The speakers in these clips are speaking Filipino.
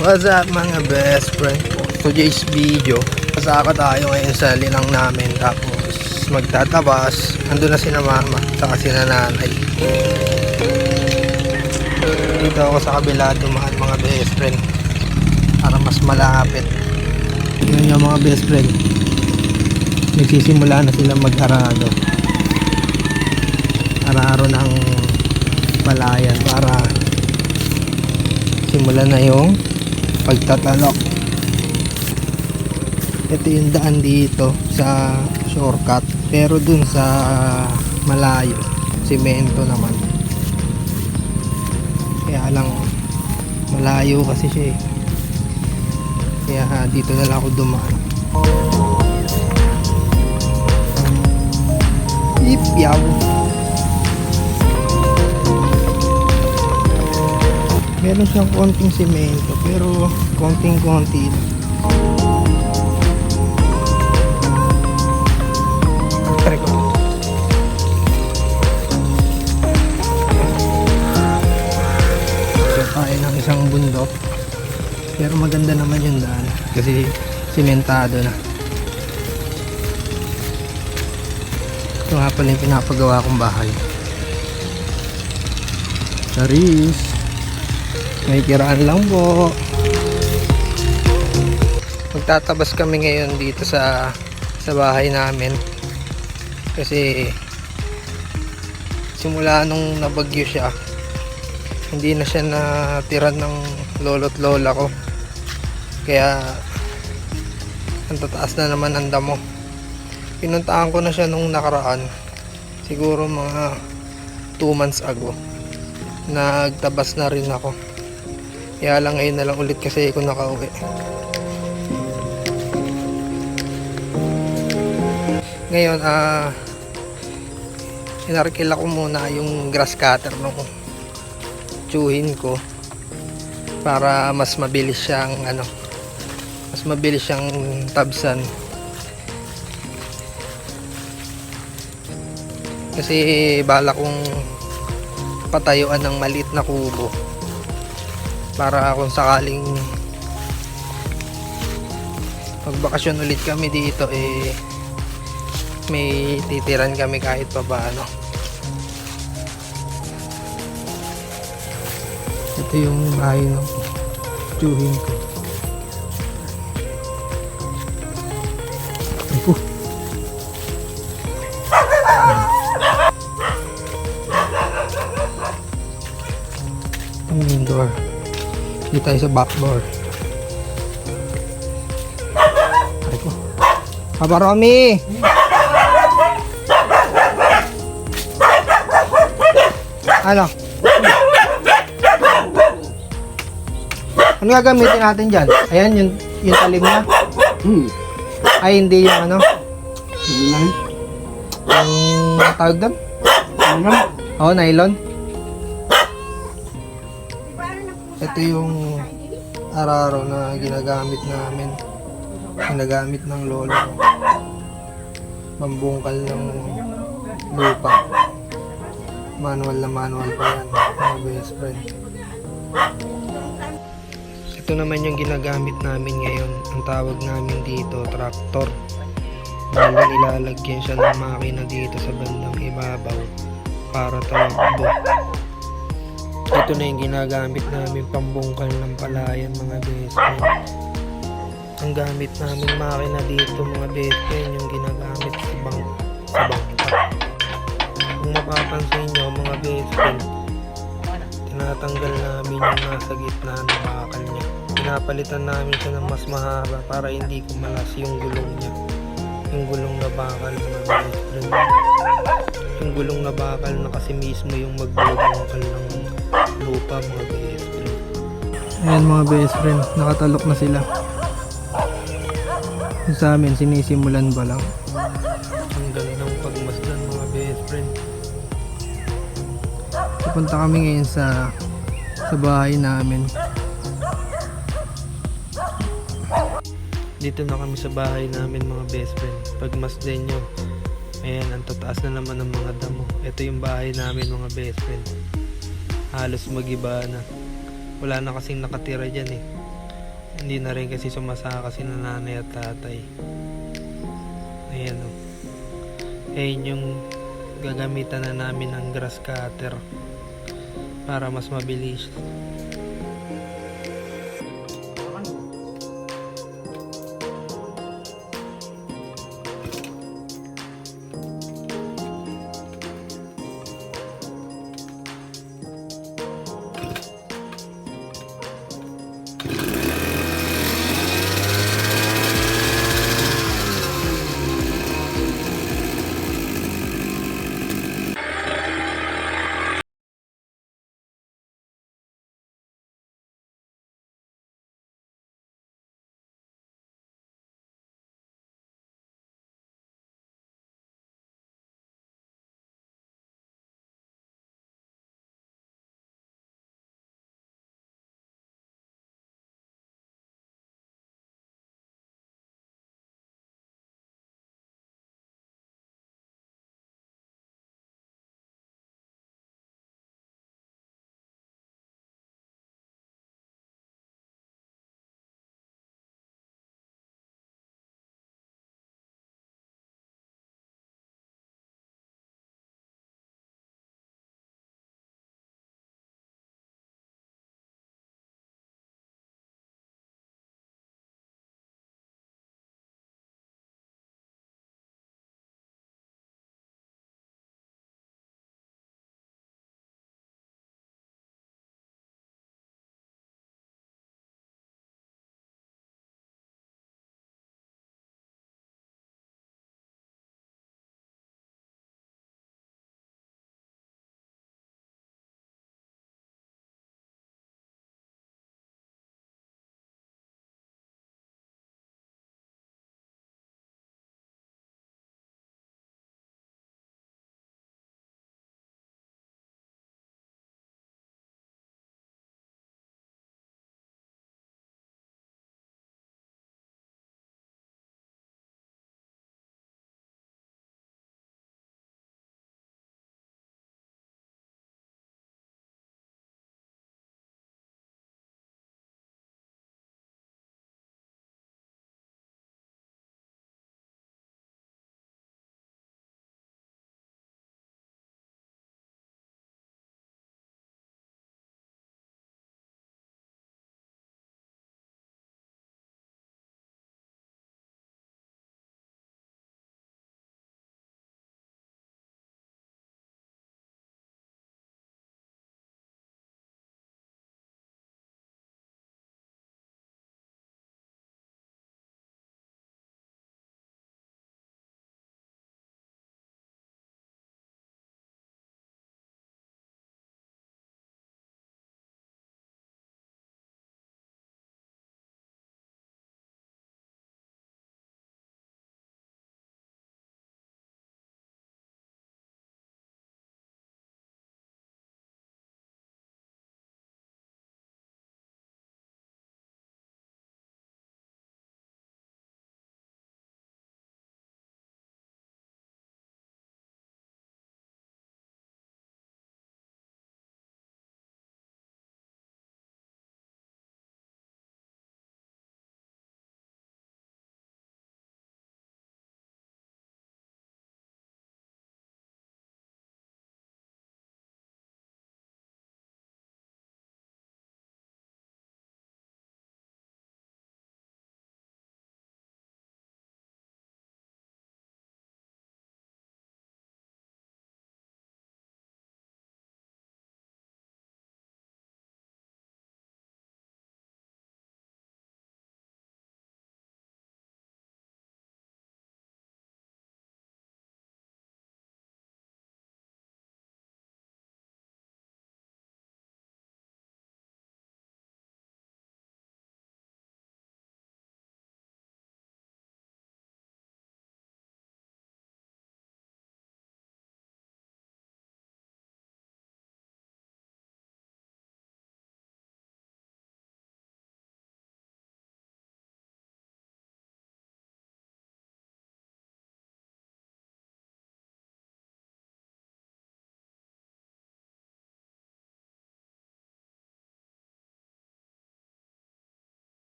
What's up mga best friend? Today's video, pasaka tayo ngayon sa linang namin. Tapos magtatabas. Andun na si na mama, saka si na nanay. Dito ako sa kabila dumaan mga best friend, para mas malapit. Yun yung mga best friend, nagsisimula na sila mag-arado. Araro ng palayan para simulan na yung pagtatalok. Ito yung daan dito sa shortcut, pero dun sa malayo simento naman, kaya lang malayo kasi siya eh. Kaya dito na lang ako dumaan. Ipyaw. Meron siyang konting simento pero konting-konti lang. So tayo ng isang bundok, pero maganda naman yung daan kasi simentado na. Ito nga pala yung pinapagawa kong bahay. Charis! May kiraan lang po. Magtatabas kami ngayon dito sa bahay namin kasi simula nung nabagyo siya, hindi na siya natiran ng lolo't lola ko, kaya ang tataas na naman ang damo. Pinuntahan ko na siya nung nakaraan, siguro mga 2 months ago. Nagtabas na rin ako, kaya lang ngayon na lang ulit kasi ako nakauwi. Ngayon inarkila ko muna yung grass cutter nung tsuhin ko para mas mabilis siyang tabsan. Kasi bala kong patayuan ng maliit na kubo para kung sakaling magbakasyon ulit kami dito eh may titiran kami kahit pa paano. Ito yung bahay ng tsuhin ko. Ako. Yung door. Dito tayo sa back door. Ay ko. Papa Romy! Ano? Ano gagamitin natin dyan? Ayan, yung talim niya. Ay, hindi yung ano? Yung tawag doon? Oo, nylon. Ito yung araro na ginagamit namin. Ginagamit ng lola ko. Pambungkal ng lupa. Manual na manual pa yan, mga best friend. Ito naman yung ginagamit namin ngayon. Ang tawag namin dito, tractor. Bali ilalagyan siya ng makina dito sa bandang ibabaw para tumakbo. Ito na yung ginagamit namin pambungkal ng palayan, mga best friend. Ang gamit namin makina dito, mga best friend, yung ginagamit sa bangka. Kung mapapansin nyo, mga best friend, tinatanggal namin yung nasa gitna ng bakal niya. Pinapalitan namin siya ng mas mahaba para hindi kumalas yung gulong niya. Yung gulong na bakal, mga best friend. Yung gulong na bakal na kasi mismo yung magbubungkal ng lupa, mga best friend. Ayan mga best friend, nakatalok na sila. Yung sa amin, sinisimulan pa lang. Ang gandang pagmasdan, mga best friend. Pupunta kami ngayon sa bahay namin. Dito na kami sa bahay namin, mga best friend. Pagmasdan nyo, Ayan, ang tataas na naman ng mga damo. Ito yung bahay namin mga best friend. Halos magiba na. Wala na kasing nakatira dyan eh. Hindi na rin kasi sumasaka kasi ng nanay at tatay. Ayan o. Ayan yung gagamitan na namin ng grass cutter para mas mabilis.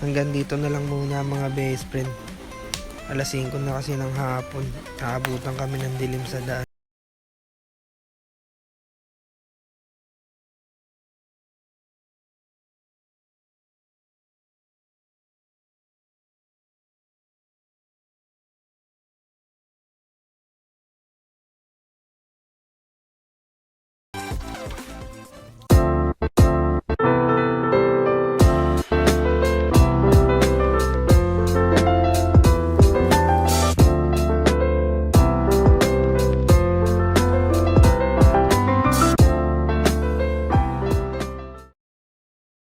hanggang dito na lang muna mga best friend. Alas 5 na kasi ng hapon. Naabutan kami ng dilim sa daan.